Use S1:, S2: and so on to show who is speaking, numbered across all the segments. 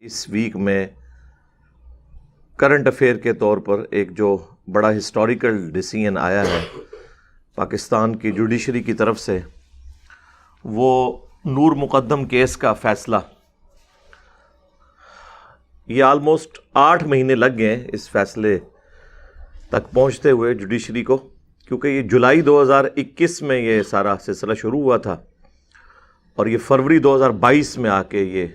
S1: اس week میں current affair کے طور پر ایک جو بڑا ہسٹوریکل ڈیسیژن آیا ہے پاکستان کی جوڈیشری کی طرف سے، وہ نور مقدم کیس کا فیصلہ۔ یہ آلموسٹ 8 مہینے لگ گئے اس فیصلے تک پہنچتے ہوئے جوڈیشری کو، کیونکہ یہ جولائی 2021 میں یہ سارا سلسلہ شروع ہوا تھا اور یہ فروری 2022 میں آ کے یہ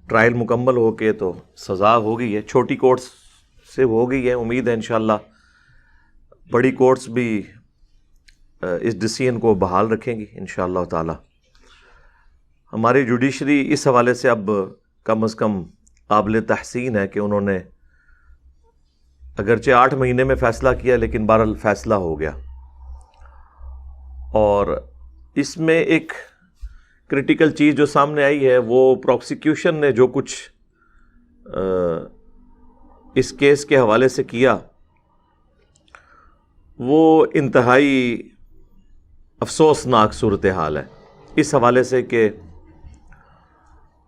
S1: ٹرائل مکمل ہو کے تو سزا ہو گئی ہے۔ چھوٹی کورٹس سے ہو گئی ہے، امید ہے انشاءاللہ بڑی کورٹس بھی اس ڈیسیژن کو بحال رکھیں گی انشاءاللہ تعالی۔ ہماری جوڈیشری اس حوالے سے اب کم از کم قابل تحسین ہے کہ انہوں نے اگرچہ 8 مہینے میں فیصلہ کیا لیکن بہرحال فیصلہ ہو گیا۔ اور اس میں ایک کرٹیکل چیز جو سامنے آئی ہے وہ پروسیکیوشن نے جو کچھ اس کیس کے حوالے سے کیا وہ انتہائی افسوسناک صورتحال ہے اس حوالے سے کہ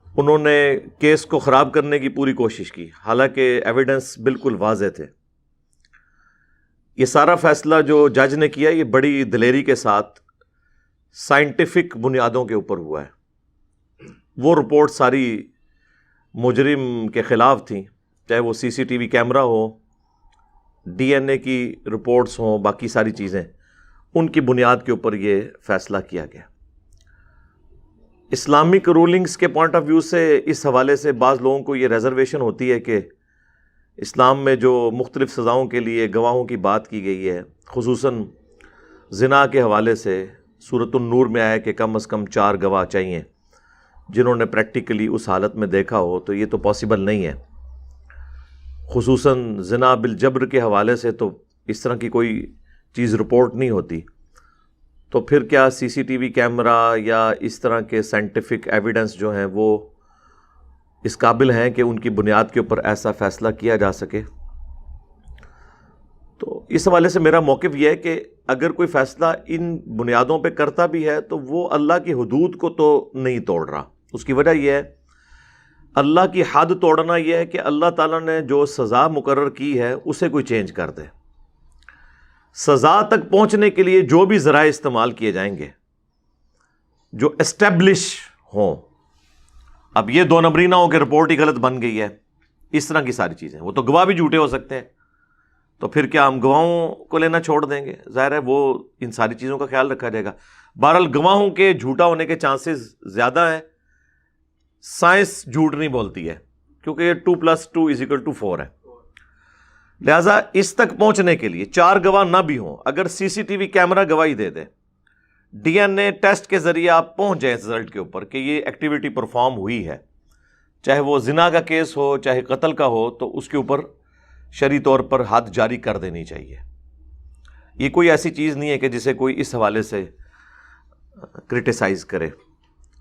S1: انہوں نے کیس کو خراب کرنے کی پوری کوشش کی، حالانکہ ایویڈنس بالکل واضح تھے۔ یہ سارا فیصلہ جو جج نے کیا یہ بڑی دلیری کے ساتھ سائنٹیفک بنیادوں کے اوپر ہوا ہے۔ وہ رپورٹ ساری مجرم کے خلاف تھیں، چاہے وہ سی سی ٹی وی کیمرہ ہو، ڈی این اے کی رپورٹس ہوں، باقی ساری چیزیں، ان کی بنیاد کے اوپر یہ فیصلہ کیا گیا۔ اسلامک رولنگز کے پوائنٹ آف ویو سے اس حوالے سے بعض لوگوں کو یہ ریزرویشن ہوتی ہے کہ اسلام میں جو مختلف سزاؤں کے لیے گواہوں کی بات کی گئی ہے، خصوصاً زنا کے حوالے سے سورۃ النور میں آیا کہ کم از کم 4 گواہ چاہیے جنہوں نے پریکٹیکلی اس حالت میں دیکھا ہو، تو یہ تو پاسبل نہیں ہے۔ خصوصاً زنا بالجبر کے حوالے سے تو اس طرح کی کوئی چیز رپورٹ نہیں ہوتی، تو پھر کیا سی سی ٹی وی کیمرہ یا اس طرح کے سائنٹیفک ایویڈنس جو ہیں وہ اس قابل ہیں کہ ان کی بنیاد کے اوپر ایسا فیصلہ کیا جا سکے؟ تو اس حوالے سے میرا موقف یہ ہے کہ اگر کوئی فیصلہ ان بنیادوں پہ کرتا بھی ہے تو وہ اللہ کی حدود کو تو نہیں توڑ رہا۔ اس کی وجہ یہ ہے، اللہ کی حد توڑنا یہ ہے کہ اللہ تعالیٰ نے جو سزا مقرر کی ہے اسے کوئی چینج کر دے۔ سزا تک پہنچنے کے لیے جو بھی ذرائع استعمال کیے جائیں گے جو اسٹیبلش ہوں، اب یہ 2 نمبری نہ ہو کہ رپورٹ ہی غلط بن گئی ہے، اس طرح کی ساری چیزیں، وہ تو گواہ بھی جھوٹے ہو سکتے ہیں، تو پھر کیا ہم گواہوں کو لینا چھوڑ دیں گے؟ ظاہر ہے وہ ان ساری چیزوں کا خیال رکھا جائے گا۔ بہرحال گواہوں کے جھوٹا ہونے کے چانسز زیادہ ہیں، سائنس جھوٹ نہیں بولتی ہے کیونکہ یہ 2+2=4 ہے۔ لہٰذا اس تک پہنچنے کے لیے 4 گواہ نہ بھی ہوں، اگر سی سی ٹی وی کیمرہ گواہی دے دے، ڈی این اے ٹیسٹ کے ذریعے آپ پہنچ جائیں اس رزلٹ کے اوپر کہ یہ ایکٹیویٹی پرفارم ہوئی ہے، چاہے وہ زنا کا کیس ہو چاہے قتل کا ہو، تو اس کے اوپر شرعی طور پر حد جاری کر دینی چاہیے۔ یہ کوئی ایسی چیز نہیں ہے کہ جسے کوئی اس حوالے سے کرٹیسائز کرے۔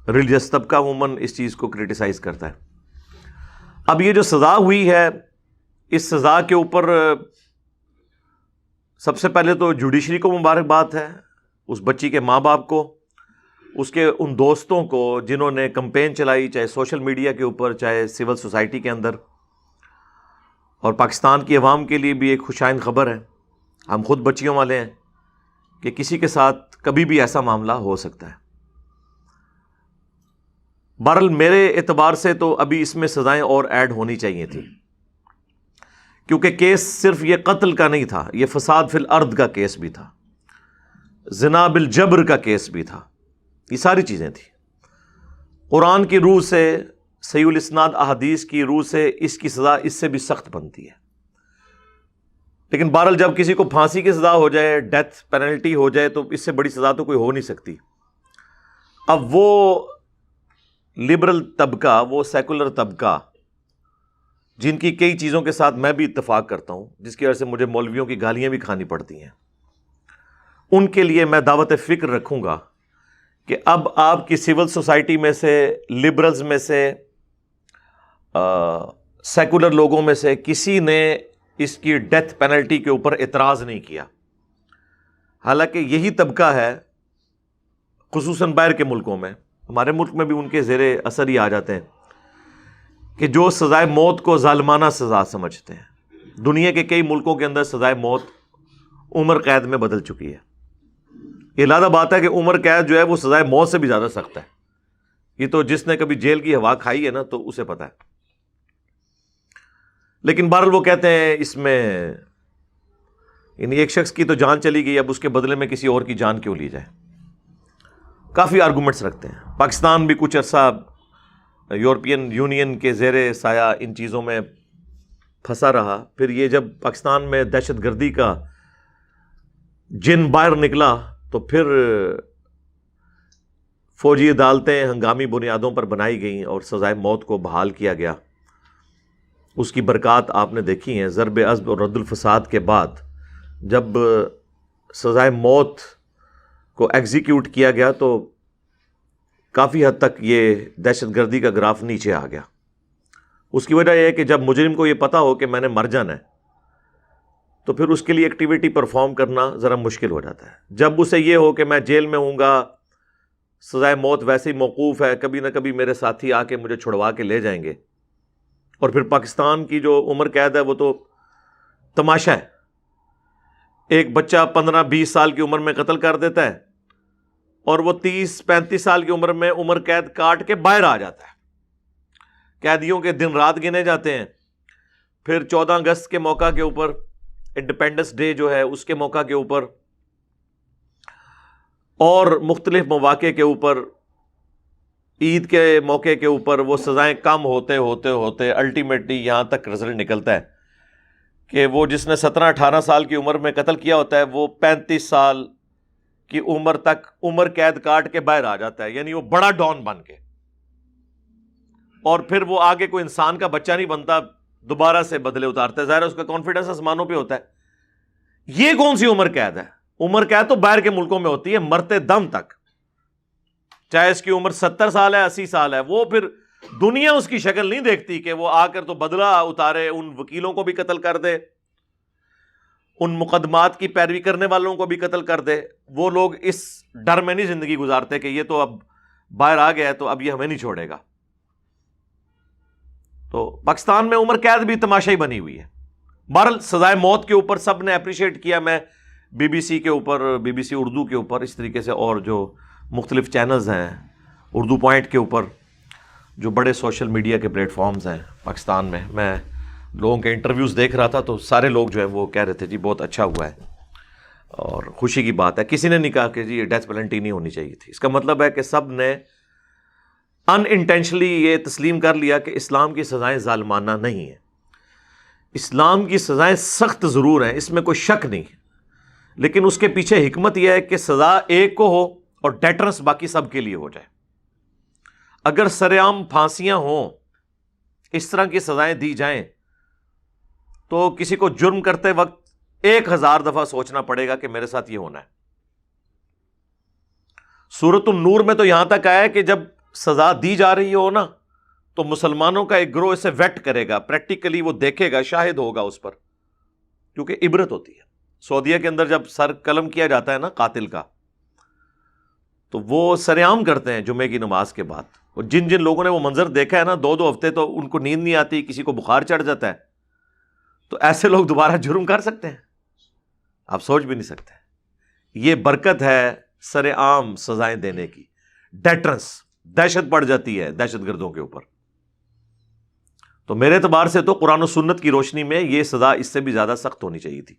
S1: ریلیجس طبقہ عموماً اس چیز کو کرٹیسائز کرتا ہے۔ اب یہ جو سزا ہوئی ہے، اس سزا کے اوپر سب سے پہلے تو جوڈیشری کو مبارکباد ہے، اس بچی کے ماں باپ کو، اس کے ان دوستوں کو جنہوں نے کمپین چلائی، چاہے سوشل میڈیا کے اوپر چاہے سول سوسائٹی کے اندر، اور پاکستان کی عوام کے لیے بھی ایک خوشائند خبر ہے۔ ہم خود بچیوں والے ہیں کہ کسی کے ساتھ کبھی بھی ایسا معاملہ ہو سکتا ہے۔ بہرحال میرے اعتبار سے تو ابھی اس میں سزائیں اور ایڈ ہونی چاہیے تھی، کیونکہ کیس صرف یہ قتل کا نہیں تھا، یہ فساد فی الارض کا کیس بھی تھا، زنا بالجبر کا کیس بھی تھا، یہ ساری چیزیں تھیں۔ قرآن کی روح سے، صحیح الاسناد احادیث کی روح سے اس کی سزا اس سے بھی سخت بنتی ہے۔ لیکن بہرحال جب کسی کو پھانسی کی سزا ہو جائے، ڈیتھ پینلٹی ہو جائے، تو اس سے بڑی سزا تو کوئی ہو نہیں سکتی۔ اب وہ لبرل طبقہ، وہ سیکولر طبقہ جن کی کئی چیزوں کے ساتھ میں بھی اتفاق کرتا ہوں، جس کی وجہ سے مجھے مولویوں کی گالیاں بھی کھانی پڑتی ہیں، ان کے لیے میں دعوت فکر رکھوں گا کہ اب آپ کی سول سوسائٹی میں سے، لبرلز میں سے، سیکولر لوگوں میں سے کسی نے اس کی ڈیتھ پینلٹی کے اوپر اعتراض نہیں کیا، حالانکہ یہی طبقہ ہے خصوصاً باہر کے ملکوں میں، ہمارے ملک میں بھی ان کے زیر اثر ہی آ جاتے ہیں کہ جو سزائے موت کو ظالمانہ سزا سمجھتے ہیں۔ دنیا کے کئی ملکوں کے اندر سزائے موت عمر قید میں بدل چکی ہے۔ یہ لادہ بات ہے کہ عمر قید جو ہے وہ سزائے موت سے بھی زیادہ سخت ہے۔ یہ تو جس نے کبھی جیل کی ہوا کھائی ہے نا تو اسے پتا ہے۔ لیکن بہرحال وہ کہتے ہیں اس میں یعنی ایک شخص کی تو جان چلی گئی، اب اس کے بدلے میں کسی اور کی جان کیوں لی جائے۔ کافی آرگومنٹس رکھتے ہیں۔ پاکستان بھی کچھ عرصہ یورپین یونین کے زیر سایہ ان چیزوں میں پھنسا رہا، پھر یہ جب پاکستان میں دہشت گردی کا جن باہر نکلا تو پھر فوجی عدالتیں ہنگامی بنیادوں پر بنائی گئیں اور سزائے موت کو بحال کیا گیا۔ اس کی برکات آپ نے دیکھی ہیں۔ ضرب عضب اور رد الفساد کے بعد جب سزائے موت کو ایگزیکیوٹ کیا گیا تو کافی حد تک یہ دہشت گردی کا گراف نیچے آ گیا۔ اس کی وجہ یہ ہے کہ جب مجرم کو یہ پتا ہو کہ میں نے مر جانا ہے تو پھر اس کے لیے ایکٹیویٹی پرفارم کرنا ذرا مشکل ہو جاتا ہے۔ جب اسے یہ ہو کہ میں جیل میں ہوں گا، سزائے موت ویسے ہی موقوف ہے، کبھی نہ کبھی میرے ساتھی آ کے مجھے چھڑوا کے لے جائیں گے، اور پھر پاکستان کی جو عمر قید ہے وہ تو تماشا ہے۔ ایک بچہ 15-20 سال کی عمر میں قتل کر دیتا ہے اور وہ 30-35 سال کی عمر میں عمر قید کاٹ کے باہر آ جاتا ہے۔ قیدیوں کے دن رات گنے جاتے ہیں۔ پھر 14 اگست کے موقع کے اوپر، انڈیپینڈنس ڈے جو ہے اس کے موقع کے اوپر، اور مختلف مواقع کے اوپر، عید کے موقع کے اوپر وہ سزائیں کم ہوتے ہوتے ہوتے الٹیمیٹلی یہاں تک رزلٹ نکلتا ہے کہ وہ جس نے 17-18 سال کی عمر میں قتل کیا ہوتا ہے وہ 35 سال کی عمر تک عمر قید کاٹ کے باہر آ جاتا ہے، یعنی وہ بڑا ڈان بن کے، اور پھر وہ آگے کوئی انسان کا بچہ نہیں بنتا، دوبارہ سے بدلے اتارتا ہے۔ ظاہر ہے اس کا کانفیڈنس آسمانوں پہ ہوتا ہے۔ یہ کون سی عمر قید ہے؟ عمر قید تو باہر کے ملکوں میں ہوتی ہے مرتے دم تک، چاہے اس کی عمر 70 سال ہے 80 سال ہے، وہ پھر دنیا اس کی شکل نہیں دیکھتی کہ وہ آ کر تو بدلہ اتارے، ان وکیلوں کو بھی قتل کر دے، ان مقدمات کی پیروی کرنے والوں کو بھی قتل کر دے۔ وہ لوگ اس ڈر میں نہیں زندگی گزارتے کہ یہ تو اب باہر آ گیا ہے تو اب یہ ہمیں نہیں چھوڑے گا۔ تو پاکستان میں عمر قید بھی تماشائی بنی ہوئی ہے۔ بہرحال سزائے موت کے اوپر سب نے اپریشیٹ کیا، میں بی بی سی کے اوپر، بی بی سی اردو کے اوپر، اس طریقے سے اور جو مختلف چینلز ہیں، اردو پوائنٹ کے اوپر، جو بڑے سوشل میڈیا کے پلیٹ فارمز ہیں پاکستان میں لوگوں کے انٹرویوز دیکھ رہا تھا تو سارے لوگ جو ہیں وہ کہہ رہے تھے جی بہت اچھا ہوا ہے اور خوشی کی بات ہے۔ کسی نے نہیں کہا کہ جی یہ ڈیتھ پینلٹی نہیں ہونی چاہیے تھی۔ اس کا مطلب ہے کہ سب نے ان انٹینشنلی یہ تسلیم کر لیا کہ اسلام کی سزائیں ظالمانہ نہیں ہیں۔ اسلام کی سزائیں سخت ضرور ہیں، اس میں کوئی شک نہیں، لیکن اس کے پیچھے حکمت یہ ہے کہ سزا ایک کو ہو اور ڈیٹرنس باقی سب کے لیے ہو جائے۔ اگر سر عام پھانسیاں ہوں، اس طرح کی سزائیں دی جائیں تو کسی کو جرم کرتے وقت 1000 دفعہ سوچنا پڑے گا کہ میرے ساتھ یہ ہونا ہے۔ سورۃ النور میں تو یہاں تک آیا ہے کہ جب سزا دی جا رہی ہو نا تو مسلمانوں کا ایک گروہ اسے ویٹ کرے گا، پریکٹیکلی وہ دیکھے گا، شاہد ہوگا اس پر، کیونکہ عبرت ہوتی ہے۔ سعودیہ کے اندر جب سر قلم کیا جاتا ہے نا قاتل کا تو وہ سر عام کرتے ہیں جمعے کی نماز کے بعد، اور جن جن لوگوں نے وہ منظر دیکھا ہے نا 2 ہفتے تو ان کو نیند نہیں آتی، کسی کو بخار چڑھ جاتا ہے، تو ایسے لوگ دوبارہ جرم کر سکتے ہیں؟ آپ سوچ بھی نہیں سکتے۔ یہ برکت ہے سر عام سزائیں دینے کی، ڈیٹرنس، دہشت پڑ جاتی ہے دہشت گردوں کے اوپر۔ تو میرے اعتبار سے تو قرآن و سنت کی روشنی میں یہ سزا اس سے بھی زیادہ سخت ہونی چاہیے تھی۔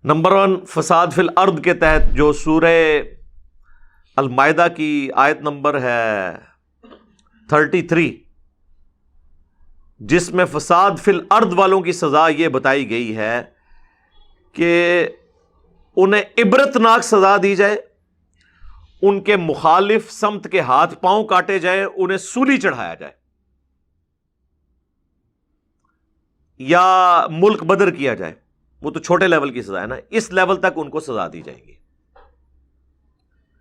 S1: نمبر 1 فساد فی الارض کے تحت جو سورہ المائدہ کی آیت نمبر ہے 33، جس میں فساد فی الارض والوں کی سزا یہ بتائی گئی ہے کہ انہیں عبرتناک سزا دی جائے، ان کے مخالف سمت کے ہاتھ پاؤں کاٹے جائیں، انہیں سولی چڑھایا جائے، یا ملک بدر کیا جائے۔ وہ تو چھوٹے لیول کی سزا ہے نا، اس لیول تک ان کو سزا دی جائے گی۔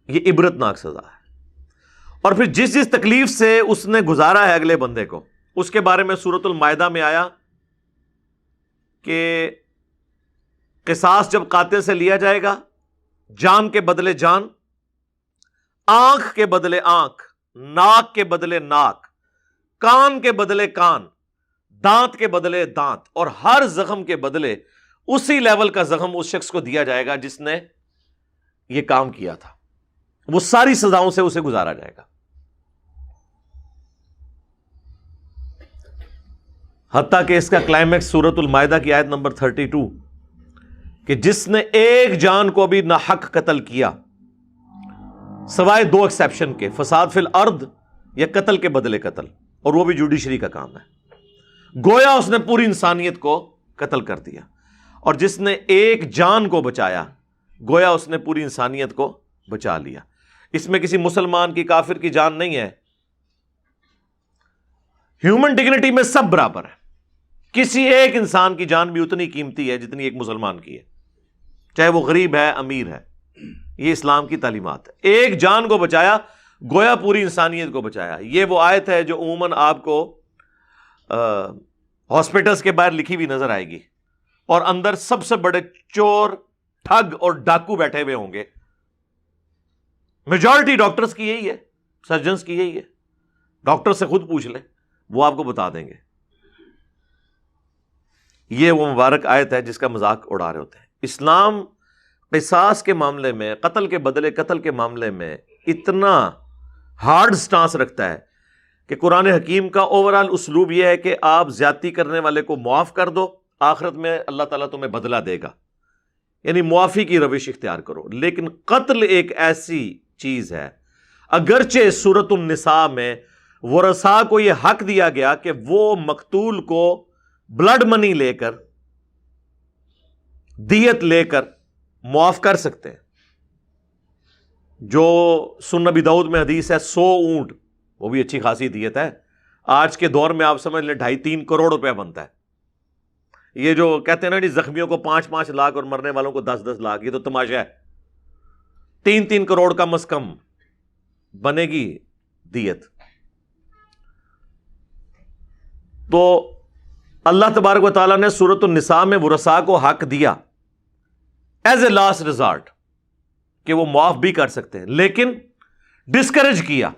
S1: یہ عبرتناک سزا ہے۔ اور پھر جس تکلیف سے اس نے گزارا ہے اگلے بندے کو، اس کے بارے میں سورۃ المائدہ میں آیا کہ قصاص جب قاتل سے لیا جائے گا، جان کے بدلے جان، آنکھ کے بدلے آنکھ، ناک کے بدلے ناک، کان کے بدلے کان، دانت کے بدلے دانت، اور ہر زخم کے بدلے اسی لیول کا زخم اس شخص کو دیا جائے گا جس نے یہ کام کیا تھا، وہ ساری سزاؤں سے اسے گزارا جائے گا، حتیٰ کہ اس کا کلائمیکس سورۃ المائدہ کی آیت نمبر 32 کہ جس نے ایک جان کو بھی ناحق قتل کیا، سوائے 2 ایکسیپشن کے، فساد فی الارض یا قتل کے بدلے قتل، اور وہ بھی جوڈیشری کا کام ہے، گویا اس نے پوری انسانیت کو قتل کر دیا، اور جس نے ایک جان کو بچایا گویا اس نے پوری انسانیت کو بچا لیا۔ اس میں کسی مسلمان کی، کافر کی جان نہیں ہے، ہیومن ڈگنیٹی میں سب برابر ہے، کسی ایک انسان کی جان بھی اتنی قیمتی ہے جتنی ایک مسلمان کی ہے، چاہے وہ غریب ہے اسلام ہے، یہ اسلام کی تعلیمات ہے۔ ایک جان کو بچایا گویا پوری انسانیت کو بچایا۔ یہ وہ آیت ہے جو عموماً آپ کو ہاسپٹلز کے باہر لکھی ہوئی نظر آئے گی، اور اندر سب سے بڑے چور، ٹھگ اور ڈاکو بیٹھے ہوئے ہوں گے۔ میجورٹی ڈاکٹرز کی یہی ہے، سرجنز کی یہی ہے، ڈاکٹر سے خود پوچھ لیں، وہ آپ کو بتا دیں گے۔ یہ وہ مبارک آیت ہے جس کا مذاق اڑا رہے ہوتے ہیں۔ اسلام قصاص کے معاملے میں، قتل کے بدلے قتل کے معاملے میں اتنا ہارڈ سٹانس رکھتا ہے کہ قرآن حکیم کا اوورآل اسلوب یہ ہے کہ آپ زیادتی کرنے والے کو معاف کر دو، آخرت میں اللہ تعالیٰ تمہیں بدلہ دے گا، یعنی معافی کی روش اختیار کرو۔ لیکن قتل ایک ایسی چیز ہے، اگرچہ سورۃ النساء میں ورثاء کو یہ حق دیا گیا کہ وہ مقتول کو بلڈ منی لے کر، دیت لے کر معاف کر سکتے ہیں، جو سنن ابی داؤد میں حدیث ہے 100 اونٹ، وہ بھی اچھی خاصی دیت ہے، آج کے دور میں آپ سمجھ لیں 2.5-3 کروڑ روپے بنتا ہے۔ یہ جو کہتے ہیں نا جی زخمیوں کو 5-5 لاکھ اور مرنے والوں کو 10-10 لاکھ، یہ تو تماشا ہے۔ 3-3 کروڑ کم از کم بنے گی دیت۔ تو اللہ تبارک و تعالیٰ نے سورۃ النساء میں ورثاء کو حق دیا ایز اے لاسٹ ریزارٹ کہ وہ معاف بھی کر سکتے ہیں، لیکن ڈسکریج کیا۔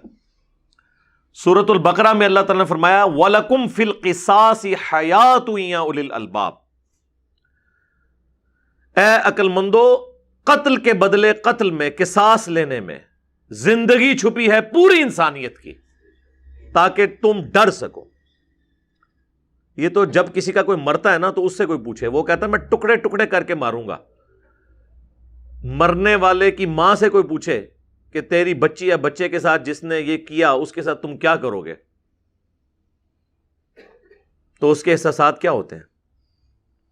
S1: سورۃ البقرہ میں اللہ تعالیٰ نے فرمایا وَلَكُمْ فِي الْقِصَاصِ حَيَاةٌ يَا أُولِي الْأَلْبَابِ، اے عقل مندو، قتل کے بدلے قتل میں، قصاص لینے میں زندگی چھپی ہے پوری انسانیت کی، تاکہ تم ڈر سکو۔ یہ تو جب کسی کا کوئی مرتا ہے نا تو اس سے کوئی پوچھے، وہ کہتا ہے میں ٹکڑے ٹکڑے کر کے ماروں گا۔ مرنے والے کی ماں سے کوئی پوچھے کہ تیری بچی یا بچے کے ساتھ جس نے یہ کیا اس کے ساتھ تم کیا کرو گے، تو اس کے احساسات کیا ہوتے ہیں؟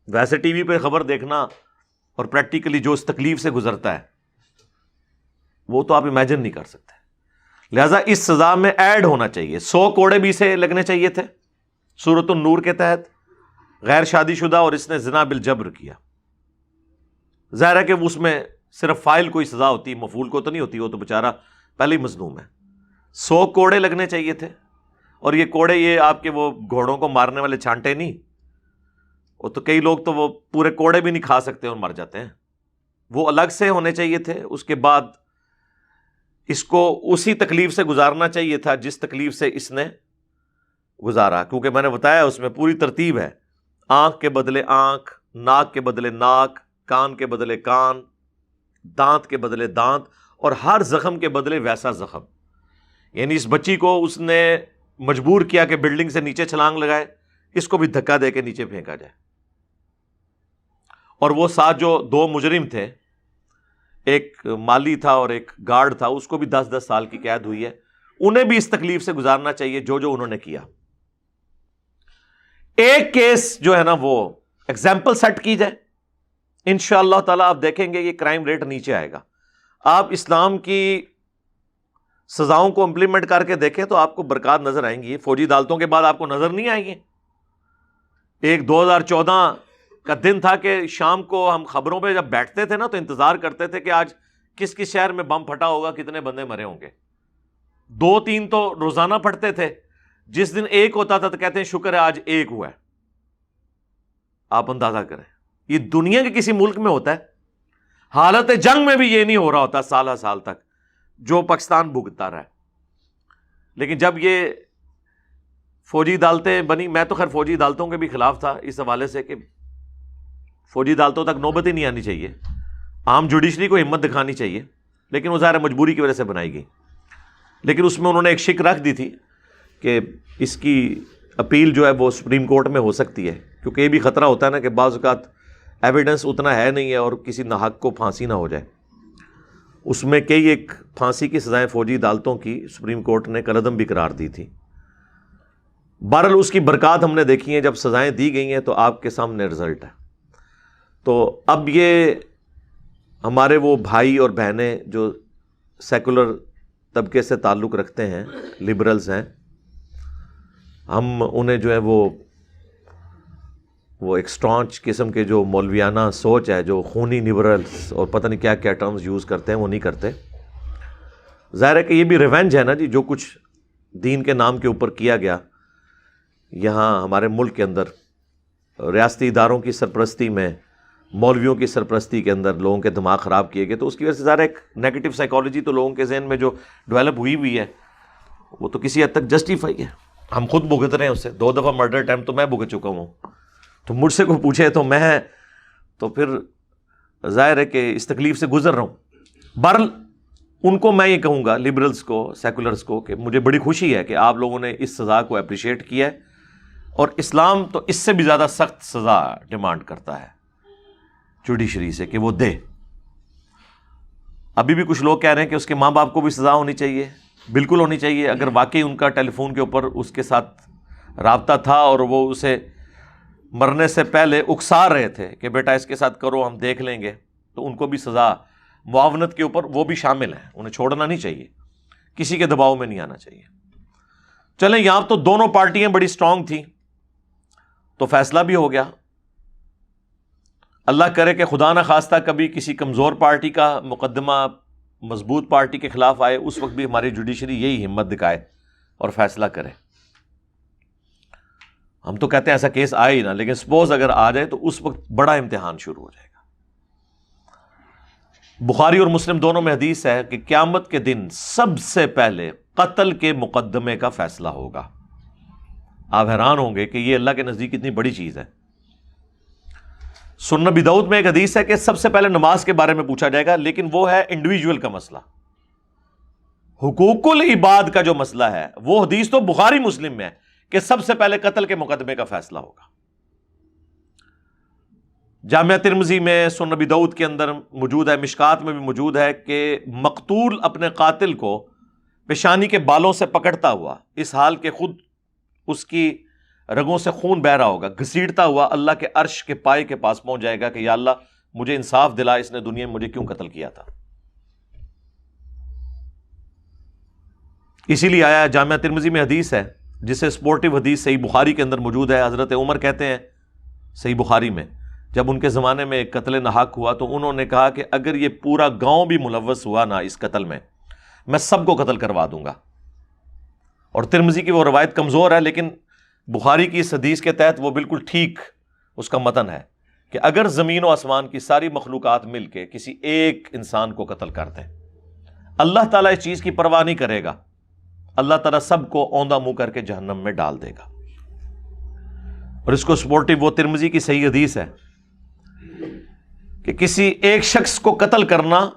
S1: ویسے ٹی وی پہ خبر دیکھنا اور پریکٹیکلی جو اس تکلیف سے گزرتا ہے وہ تو آپ امیجن نہیں کر سکتے۔ لہذا اس سزا میں ایڈ ہونا چاہیے، 100 کوڑے بھی سے لگنے چاہیے تھے سورۃ النور کے تحت، غیر شادی شدہ اور اس نے زنا بالجبر کیا۔ ظاہر ہے کہ اس میں صرف فاعل کو ہی سزا ہوتی، مفعول کو تو نہیں ہوتی، وہ تو بیچارہ پہلے ہی مظلوم ہے۔ 100 کوڑے لگنے چاہیے تھے، اور یہ کوڑے یہ آپ کے وہ گھوڑوں کو مارنے والے چھانٹے نہیں، وہ تو کئی لوگ تو وہ پورے کوڑے بھی نہیں کھا سکتے اور مر جاتے ہیں، وہ الگ سے ہونے چاہیے تھے۔ اس کے بعد اس کو اسی تکلیف سے گزارنا چاہیے تھا جس تکلیف سے اس نے گزارا، کیونکہ میں نے بتایا اس میں پوری ترتیب ہے، آنکھ کے بدلے آنکھ، ناک کے بدلے ناک، کان کے بدلے کان، دانت کے بدلے دانت، اور ہر زخم کے بدلے ویسا زخم۔ یعنی اس بچی کو اس نے مجبور کیا کہ بلڈنگ سے نیچے چھلانگ لگائے، اس کو بھی دھکا دے کے نیچے پھینکا جائے۔ اور وہ ساتھ جو 2 مجرم تھے، ایک مالی تھا اور ایک گارڈ تھا، اس کو بھی 10-10 سال کی قید ہوئی ہے، انہیں بھی اس تکلیف سے گزارنا چاہیے جو انہوں نے کیا۔ ایک کیس جو ہے نا وہ ایگزامپل سیٹ کی جائے، انشاءاللہ تعالیٰ آپ دیکھیں گے یہ کرائم ریٹ نیچے آئے گا۔ آپ اسلام کی سزاؤں کو امپلیمنٹ کر کے دیکھیں تو آپ کو برکات نظر آئیں گی۔ فوجی عدالتوں کے بعد آپ کو نظر نہیں آئیں گی؟ ایک 2014 کا دن تھا کہ شام کو ہم خبروں پہ جب بیٹھتے تھے نا تو انتظار کرتے تھے کہ آج کس کس شہر میں بم پھٹا ہوگا، کتنے بندے مرے ہوں گے۔ 2-3 تو روزانہ پھٹتے تھے، جس دن ایک ہوتا تھا تو کہتے ہیں شکر ہے آج ایک ہوا ہے۔ آپ اندازہ کریں یہ دنیا کے کسی ملک میں ہوتا ہے؟ حالت جنگ میں بھی یہ نہیں ہو رہا ہوتا سالہ سال تک جو پاکستان بھگتتا رہا ہے۔ لیکن جب یہ فوجی عدالتیں بنی. میں تو خیر فوجی عدالتوں کے بھی خلاف تھا اس حوالے سے کہ فوجی عدالتوں تک نوبت ہی نہیں آنی چاہیے, عام جوڈیشری کو ہمت دکھانی چاہیے, لیکن وہ ظاہر مجبوری کی وجہ سے بنائی گئی. لیکن اس میں انہوں نے ایک شک رکھ دی تھی کہ اس کی اپیل جو ہے وہ سپریم کورٹ میں ہو سکتی ہے, کیونکہ یہ بھی خطرہ ہوتا ہے نا کہ بعض اوقات ایویڈنس اتنا ہے نہیں ہے اور کسی ناحق کو پھانسی نہ ہو جائے. اس میں کئی ایک پھانسی کی سزائیں فوجی عدالتوں کی سپریم کورٹ نے کالعدم بھی قرار دی تھی. بہرحال اس کی برکات ہم نے دیکھی ہیں, جب سزائیں دی گئی ہیں تو آپ کے سامنے رزلٹ ہے. تو اب یہ ہمارے وہ بھائی اور بہنیں جو سیکولر طبقے سے تعلق رکھتے ہیں, لبرلز ہیں, ہم انہیں جو ہے وہ ایک اسٹانچ قسم کے جو مولویانہ سوچ ہے, جو خونی لبرلز اور پتہ نہیں کیا کیا ٹرمز یوز کرتے ہیں, وہ نہیں کرتے. ظاہر ہے کہ یہ بھی ریونج ہے نا جی, جو کچھ دین کے نام کے اوپر کیا گیا یہاں ہمارے ملک کے اندر, ریاستی اداروں کی سرپرستی میں, مولویوں کی سرپرستی کے اندر لوگوں کے دماغ خراب کیے گئے. تو اس کی وجہ سے ظاہر ایک نیگیٹو سائیکالوجی تو لوگوں کے ذہن میں جو ڈیولپ ہوئی ہے وہ تو کسی حد تک جسٹیفائی ہے. ہم خود بھگت رہے ہیں اس سے. 2 دفعہ مرڈر اٹیمپٹ تو میں بھگت چکا ہوں, تو مجھ سے کوئی پوچھے تو میں تو پھر ظاہر ہے کہ اس تکلیف سے گزر رہا ہوں. بہرحال ان کو میں یہ کہوں گا, لبرلز کو, سیکولرز کو, کہ مجھے بڑی خوشی ہے کہ آپ لوگوں نے اس سزا کو اپریشیٹ کیا ہے, اور اسلام تو اس سے بھی زیادہ سخت سزا ڈیمانڈ کرتا ہے جوڈیشری سے کہ وہ دے. ابھی بھی کچھ لوگ کہہ رہے ہیں کہ اس کے ماں باپ کو بھی سزا ہونی چاہیے. بالکل ہونی چاہیے. اگر واقعی ان کا ٹیلی فون کے اوپر اس کے ساتھ رابطہ تھا اور وہ اسے مرنے سے پہلے اکسا رہے تھے کہ بیٹا اس کے ساتھ کرو, ہم دیکھ لیں گے, تو ان کو بھی سزا معاونت کے اوپر وہ بھی شامل ہیں. انہیں چھوڑنا نہیں چاہیے, کسی کے دباؤ میں نہیں آنا چاہیے. چلیں, یہاں تو دونوں پارٹیاں بڑی سٹرونگ تھیں تو فیصلہ بھی ہو گیا. اللہ کرے کہ خدا نہ خواستہ کبھی کسی کمزور پارٹی کا مقدمہ مضبوط پارٹی کے خلاف آئے, اس وقت بھی ہماری جوڈیشری یہی ہمت دکھائے اور فیصلہ کرے. ہم تو کہتے ہیں ایسا کیس آئے ہی نہ, لیکن سپوز اگر آ جائے تو اس وقت بڑا امتحان شروع ہو جائے گا. بخاری اور مسلم دونوں میں حدیث ہے کہ قیامت کے دن سب سے پہلے قتل کے مقدمے کا فیصلہ ہوگا. آپ حیران ہوں گے کہ یہ اللہ کے نزدیک اتنی بڑی چیز ہے. سنن ابی داؤد میں ایک حدیث ہے کہ سب سے پہلے نماز کے بارے میں پوچھا جائے گا, لیکن وہ ہے انڈیویجول کا مسئلہ. حقوق العباد کا جو مسئلہ ہے وہ حدیث تو بخاری مسلم میں ہے کہ سب سے پہلے قتل کے مقدمے کا فیصلہ ہوگا. جامعہ ترمذی میں, سنن ابی داؤد کے اندر موجود ہے, مشکات میں بھی موجود ہے کہ مقتول اپنے قاتل کو پیشانی کے بالوں سے پکڑتا ہوا, اس حال کہ خود اس کی رگوں سے خون بہ رہا ہوگا, گھسیٹتا ہوا اللہ کے عرش کے پائے کے پاس پہنچ جائے گا کہ یا اللہ مجھے انصاف دلا, اس نے دنیا میں مجھے کیوں قتل کیا تھا. اسی لیے آیا جامعہ ترمذی میں حدیث ہے جسے سپورٹیو حدیث صحیح بخاری کے اندر موجود ہے. حضرت عمر کہتے ہیں صحیح بخاری میں, جب ان کے زمانے میں ایک قتل ناحق ہوا تو انہوں نے کہا کہ اگر یہ پورا گاؤں بھی ملوث ہوا نا اس قتل میں سب کو قتل کروا دوں گا. اور ترمذی کی وہ روایت کمزور ہے, لیکن بخاری کی اس حدیث کے تحت وہ بالکل ٹھیک اس کا متن ہے کہ اگر زمین و آسمان کی ساری مخلوقات مل کے کسی ایک انسان کو قتل کر دیں, اللہ تعالیٰ اس چیز کی پرواہ نہیں کرے گا, اللہ تعالیٰ سب کو اوندھا منہ کر کے جہنم میں ڈال دے گا. اور اس کو سپورٹیو وہ ترمذی کی صحیح حدیث ہے کہ کسی ایک شخص کو قتل کرنا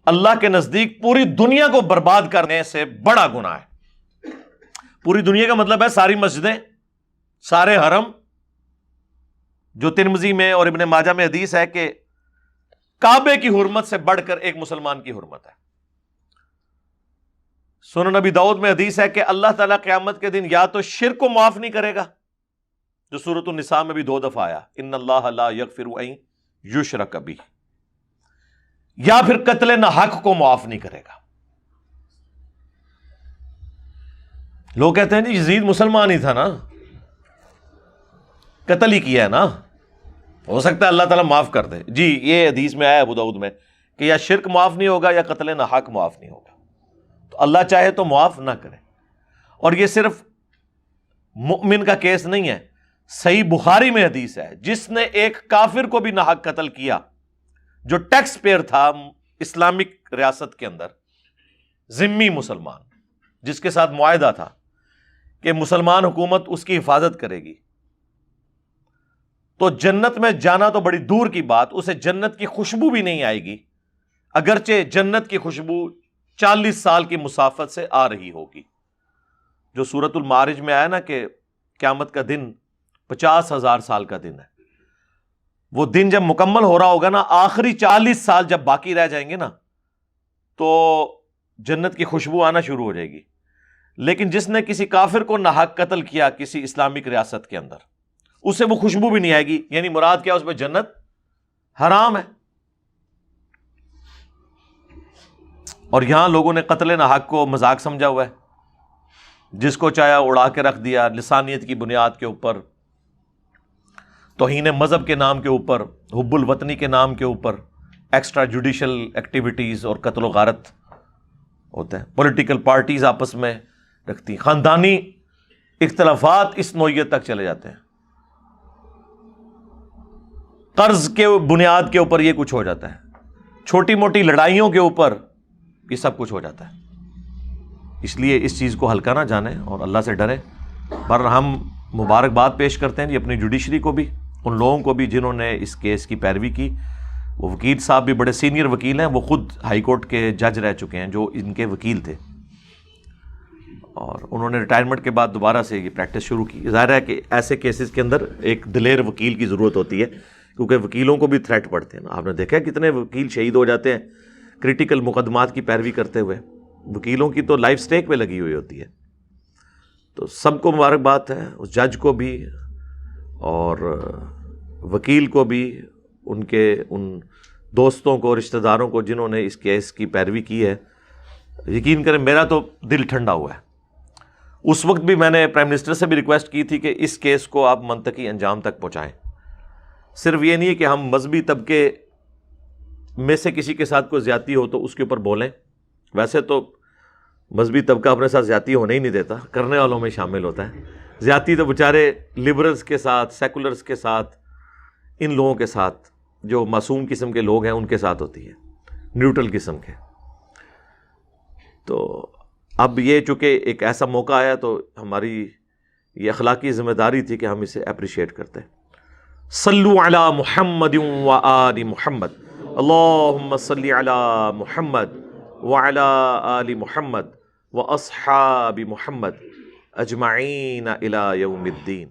S1: اللہ کے نزدیک پوری دنیا کو برباد کرنے سے بڑا گناہ ہے. پوری دنیا کا مطلب ہے ساری مسجدیں, سارے حرم, جو ترمذی میں اور ابن ماجہ میں حدیث ہے کہ کعبے کی حرمت سے بڑھ کر ایک مسلمان کی حرمت ہے. سنن ابی داؤد میں حدیث ہے کہ اللہ تعالیٰ قیامت کے دن یا تو شرک کو معاف نہیں کرے گا, جو سورۃ النساء میں بھی 2 دفعہ آیا, ان اللہ لا یغفر ان یشرک بہ, یا پھر قتل ناحق کو معاف نہیں کرے گا. لوگ کہتے ہیں جی یزید مسلمان ہی تھا نا, قتل ہی کیا ہے نا, ہو سکتا ہے اللہ تعالیٰ معاف کر دے. جی یہ حدیث میں آیا ابو داؤد میں کہ یا شرک معاف نہیں ہوگا یا قتل ناحق معاف نہیں ہوگا. تو اللہ چاہے تو معاف نہ کرے. اور یہ صرف مؤمن کا کیس نہیں ہے, صحیح بخاری میں حدیث ہے جس نے ایک کافر کو بھی ناحق قتل کیا, جو ٹیکس پیئر تھا اسلامک ریاست کے اندر, ذمی مسلمان, جس کے ساتھ معاہدہ تھا کہ مسلمان حکومت اس کی حفاظت کرے گی، تو جنت میں جانا تو بڑی دور کی بات، اسے جنت کی خوشبو بھی نہیں آئے گی، اگرچہ جنت کی خوشبو 40 سال کی مسافت سے آ رہی ہوگی۔ جو سورۃ المعارج میں آیا نا کہ قیامت کا دن 50,000 سال کا دن ہے، وہ دن جب مکمل ہو رہا ہوگا نا، آخری 40 سال جب باقی رہ جائیں گے نا، تو جنت کی خوشبو آنا شروع ہو جائے گی۔ لیکن جس نے کسی کافر کو ناحق قتل کیا کسی اسلامک ریاست کے اندر، اسے وہ خوشبو بھی نہیں آئے گی، یعنی مراد کیا، اس پہ جنت حرام ہے۔ اور یہاں لوگوں نے قتل ناحق کو مذاق سمجھا ہوا ہے، جس کو چاہا اڑا کے رکھ دیا، لسانیت کی بنیاد کے اوپر، توہین مذہب کے نام کے اوپر، حب الوطنی کے نام کے اوپر ایکسٹرا جوڈیشل ایکٹیویٹیز اور قتل و غارت ہوتا ہے۔ پولیٹیکل پارٹیز آپس میں رکھتی، خاندانی اختلافات اس نوعیت تک چلے جاتے ہیں، قرض کے بنیاد کے اوپر یہ کچھ ہو جاتا ہے، چھوٹی موٹی لڑائیوں کے اوپر یہ سب کچھ ہو جاتا ہے۔ اس لیے اس چیز کو ہلکا نہ جانیں اور اللہ سے ڈریں۔ پر ہم مبارکباد پیش کرتے ہیں جی اپنی جوڈیشری کو بھی، ان لوگوں کو بھی جنہوں نے اس کیس کی پیروی کی۔ وہ وکیل صاحب بھی بڑے سینئر وکیل ہیں، وہ خود ہائی کورٹ کے جج رہ چکے ہیں جو ان کے وکیل تھے، اور انہوں نے ریٹائرمنٹ کے بعد دوبارہ سے یہ پریکٹس شروع کی۔ ظاہر ہے کہ ایسے کیسز کے اندر ایک دلیر وکیل کی ضرورت ہوتی ہے، کیونکہ وکیلوں کو بھی تھریٹ پڑتے ہیں۔ آپ نے دیکھا ہے کتنے وکیل شہید ہو جاتے ہیں کریٹیکل مقدمات کی پیروی کرتے ہوئے، وکیلوں کی تو لائف سٹیک پہ لگی ہوئی ہوتی ہے۔ تو سب کو مبارکباد ہے، اس جج کو بھی اور وکیل کو بھی، ان کے ان دوستوں کو، رشتہ داروں کو جنہوں نے اس کیس کی پیروی کی ہے۔ یقین کریں میرا تو دل ٹھنڈا ہوا ہے۔ اس وقت بھی میں نے پرائم منسٹر سے بھی ریکویسٹ کی تھی کہ اس کیس کو آپ منطقی انجام تک پہنچائیں۔ صرف یہ نہیں ہے کہ ہم مذہبی طبقے میں سے کسی کے ساتھ کوئی زیادتی ہو تو اس کے اوپر بولیں، ویسے تو مذہبی طبقہ اپنے ساتھ زیادتی ہونے ہی نہیں دیتا، کرنے والوں میں شامل ہوتا ہے۔ زیادتی تو بیچارے لبرلز کے ساتھ، سیکولرز کے ساتھ، ان لوگوں کے ساتھ جو معصوم قسم کے لوگ ہیں ان کے ساتھ ہوتی ہے، نیوٹرل قسم کے۔ تو اب یہ چونکہ ایک ایسا موقع آیا تو ہماری یہ اخلاقی ذمہ داری تھی کہ ہم اسے اپریشیٹ کرتے ہیں۔ صلو علی محمد و آل محمد، اللہم صلی علی محمد وعلی آل محمد و اصحاب محمد اجمعین الی یوم الدین۔